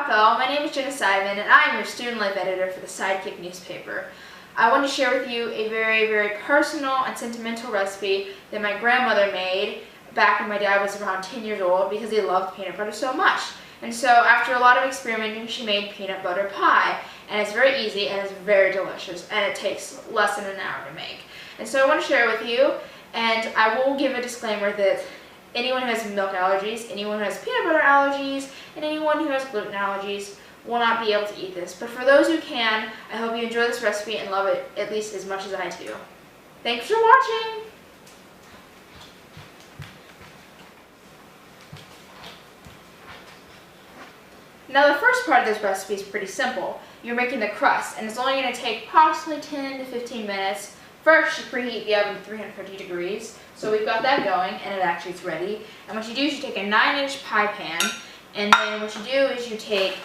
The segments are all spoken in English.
Rockwell. My name is Seidemann, and I am your student life editor for the Sidekick newspaper. I want to share with you a very, very personal and sentimental recipe that my grandmother made back when my dad was around 10 years old because he loved peanut butter so much. And so after a lot of experimenting, she made peanut butter pie. And it's very easy and it's very delicious, and it takes less than an hour to make. And so I want to share it with you, and I will give a disclaimer that anyone who has milk allergies, anyone who has peanut butter allergies, and anyone who has gluten allergies will not be able to eat this. But for those who can, I hope you enjoy this recipe and love it at least as much as I do. Thanks for watching! Now the first part of this recipe is pretty simple. You're making the crust, and it's only going to take approximately 10 to 15 minutes. First, you preheat the oven to 350 degrees. So we've got that going, and it actually is ready. And what you do is you take a 9-inch pie pan, and then what you do is you take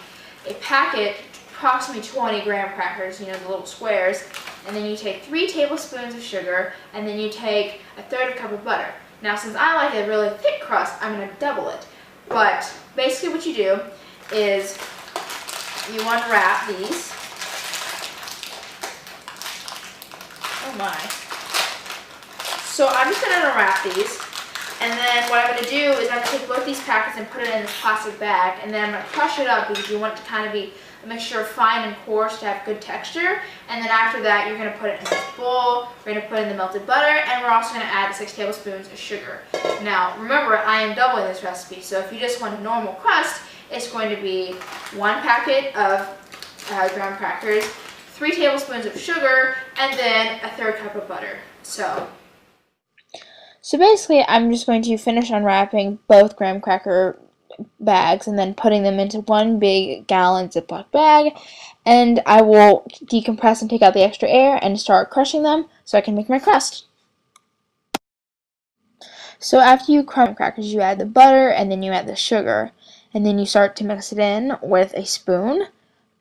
a packet, approximately 20 graham crackers, you know, the little squares, and then you take 3 tablespoons of sugar, and then you take a 1/3 cup of butter. Now, since I like a really thick crust, I'm going to double it. But basically what you do is you unwrap these. Oh my. So I'm just going to unwrap these, and then what I'm going to do is I'm going to take both these packets and put it in this plastic bag, and then I'm going to crush it up because you want it to kind of be a mixture of fine and coarse to have good texture. And then after that, you're going to put it in this bowl. We're going to put in the melted butter, and we're also going to add 6 tablespoons of sugar. Now, remember, I am doubling this recipe, so if you just want a normal crust, it's going to be 1 packet of graham crackers, 3 tablespoons of sugar, and then a 1/3 cup of butter. So basically, I'm just going to finish unwrapping both graham cracker bags and then putting them into one big gallon Ziploc bag, and I will decompress and take out the extra air and start crushing them so I can make my crust. So after you crush crackers, you add the butter and then you add the sugar, and then you start to mix it in with a spoon.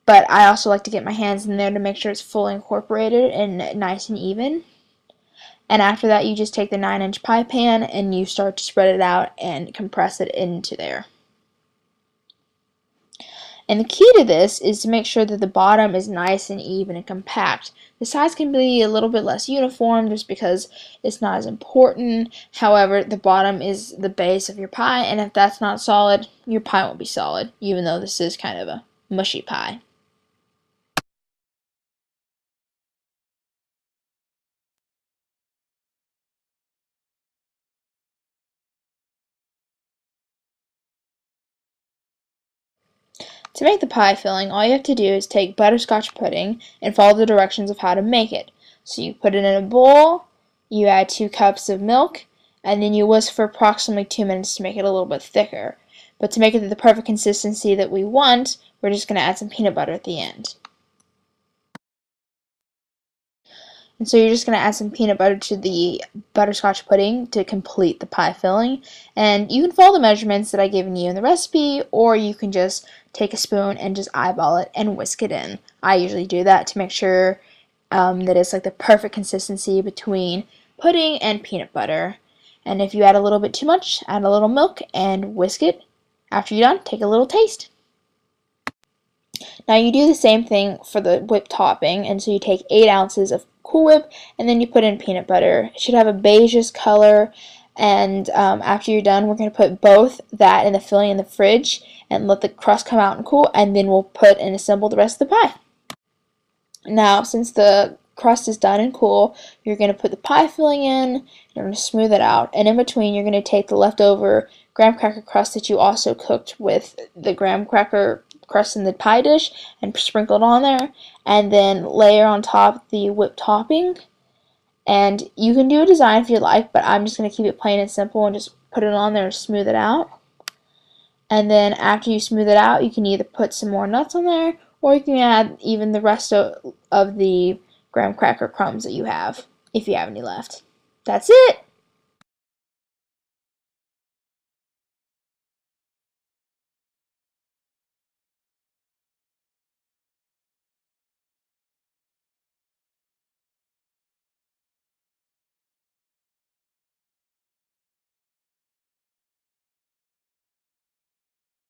But I also like to get my hands in there to make sure it's fully incorporated and nice and even. And after that, you just take the 9-inch pie pan and you start to spread it out and compress it into there. And the key to this is to make sure that the bottom is nice and even and compact. The sides can be a little bit less uniform just because it's not as important. However, the bottom is the base of your pie, and if that's not solid, your pie won't be solid, even though this is kind of a mushy pie. To make the pie filling, all you have to do is take butterscotch pudding and follow the directions of how to make it. So you put it in a bowl, you add 2 cups of milk, and then you whisk for approximately 2 minutes to make it a little bit thicker. But to make it the perfect consistency that we want, we're just going to add some peanut butter at the end. And so you're just going to add some peanut butter to the butterscotch pudding to complete the pie filling. And you can follow the measurements that I've given you in the recipe, or you can just take a spoon and just eyeball it and whisk it in. I usually do that to make sure that it's like the perfect consistency between pudding and peanut butter. And if you add a little bit too much, add a little milk and whisk it. After you're done, take a little taste. Now you do the same thing for the whipped topping, and so you take 8 ounces of Cool Whip, and then you put in peanut butter. It should have a beigeish color, and after you're done, we're going to put both that and the filling in the fridge and let the crust come out and cool, and then we'll put and assemble the rest of the pie. Now, since the crust is done and cool, you're going to put the pie filling in, you're going to smooth it out, and in between you're going to take the leftover graham cracker crust that you also cooked with the graham cracker crust in the pie dish and sprinkle it on there, and then layer on top the whipped topping. And you can do a design if you like, but I'm just going to keep it plain and simple and just put it on there and smooth it out. And then after you smooth it out, you can either put some more nuts on there, or you can add even the rest of the graham cracker crumbs that you have, if you have any left. That's it!